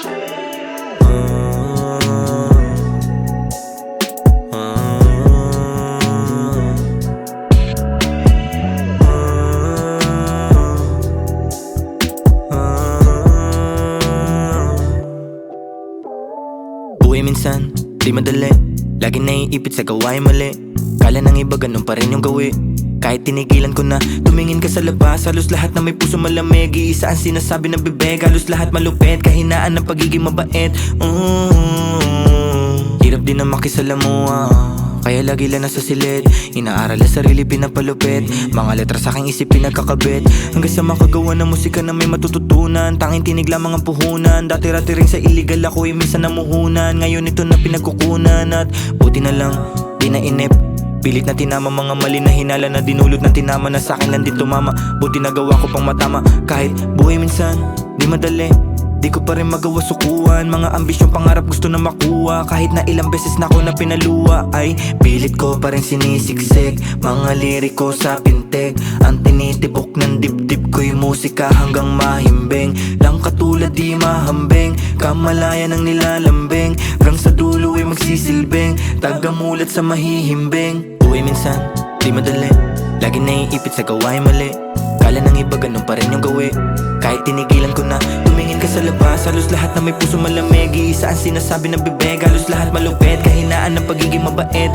Buhay minsan, di madali. Lagi naiipit sa gawain mali. Kala ng iba ganun pa rin yung gawi. Kahit tinigilan ko na, tumingin ka sa labas. Halos lahat na may puso malamig. Iisa ang sinasabi ng bibig. Halos lahat malupit, kahinaan ng pagiging mabait. Hirap din na makisalamuha, kaya lagi lang nasa silid. Inaaral ang sarili, pinapalupit. Mga letra sa aking isip pinagkakabit. Hanggang sa makagawa ng musika na may matututunan. Tanging tinig lamang ang puhunan. Dati-rati rin sa illegal ako minsan namuhunan. Ngayon ito na pinagkukunan. At buti na lang, di na inip. Pilit na tinama mga mali na hinala na dinulot ng tinama na sa'kin lang din tumama. Buti nagawa ko pang matama. Kahit buhay minsan, di madali. Di ko pa rin magawa sukuan. Mga ambisyong pangarap gusto na makuha. Kahit na ilang beses na ako na pinaluwa, ay pilit ko pa rin sinisiksik mga liriko sa pintig. Ang tinitibok ng dibdib ko'y musika hanggang mahimbing. Lang katulad di mahambing, kamalaya ng nilalambing. Hanggang sa dulo ay magsisilbing, tagamulat sa mahihimbing. Buhay minsan, di madali. Lagi naiipit sa gawain mali. Kala ng iba ganun pa rin yung gawi. Kahit tinigilan ko na, tumingin ka sa labas. Halos lahat na may puso malamig. Iisa ang sinasabi ng bibig. Halos lahat malupit, kahinaan ng pagiging mabait.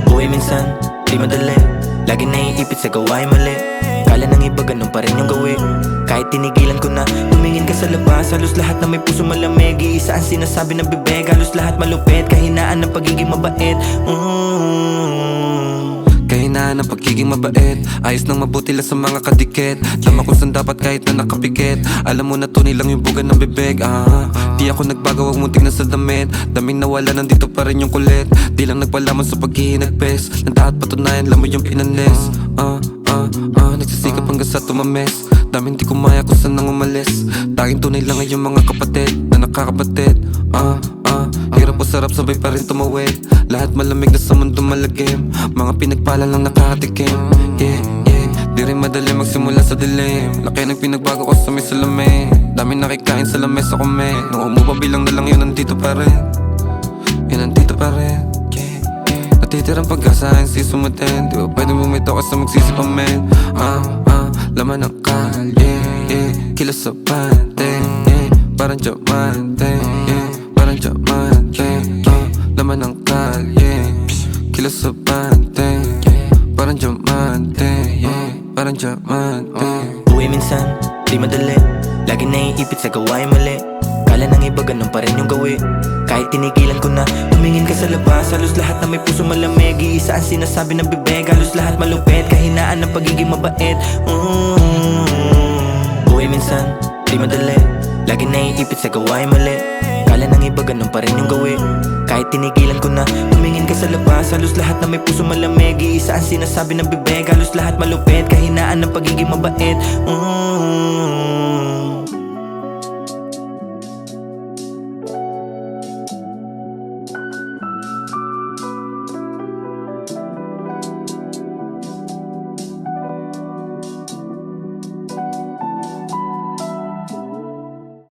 Buhay minsan, di madali. Lagi naiipit sa gawain mali. Kala ng iba ganun pa rin yung gawi. Kahit tinigilan ko na, tumingin ka sa labas. Halos lahat na may puso malamig. Iisa ang sinasabi ng bibig. Halos lahat malupit, kahinaan ng pagiging mabait. Kahinaan ng pagiging mabait. Ayos nang mabuti lang sa mga kadikit. Tama kung saan dapat kahit na nakapikit. Alam mo na tunay lang yung bugan ng bibig. Di ako nagbago, wag mong tignan sa damit. Daming nawala, nandito pa rin yung kulit. Di lang nagpalaman sa paghihinagpes. Nandahat patunayan, lang mo yung pinanes. Nagsisikap hanggang sa tumames. Daming di kumaya kung saan nang umalis. Tanging tunay lang ay yung mga kapatid na nakakabatid. Hirap o sarap, sabay pa rin tumawid. Lahat malamig na sa mundo malagim. Mga pinagpala lang nakatikim. Di rin madali magsimula sa dilim. Laki ng pinagbago ko sa may salamin. Daming nakikain sa lamesa ko men. Nung umupa bilang na lang yun, nandito pa rin. Yun nandito pa rin. Natitirang pag-asa ang sisumutin. Di ba pwede bumitaw ka sa magsisip men. Laman ng kalye, kilos sa bante, parang diamante, parang diamante. Laman ng kalye, kilos sa bante, parang diamante, parang diamante. Buhay minsan, di madali. Lagi naiipit sa gawain mali. Kala ng iba ganun pa rin yung gawi. Kahit tinigilan ko na, tumingin ka sa labas. Halos lahat na may puso malamig. Iisa ang sinasabi ng bibig. Halos lahat malupit, kahinaan ng pagiging mabait. Buhay minsan, di madali. Lagi naiipit sa gawain mali. Kala ng iba ganun pa rin yung gawi. Kahit tinigilan ko na, tumingin ka sa labas. Halos lahat na may puso malamig. Iisa ang sinasabi ng bibig. Halos lahat malupit, kahinaan ng pagiging mabait.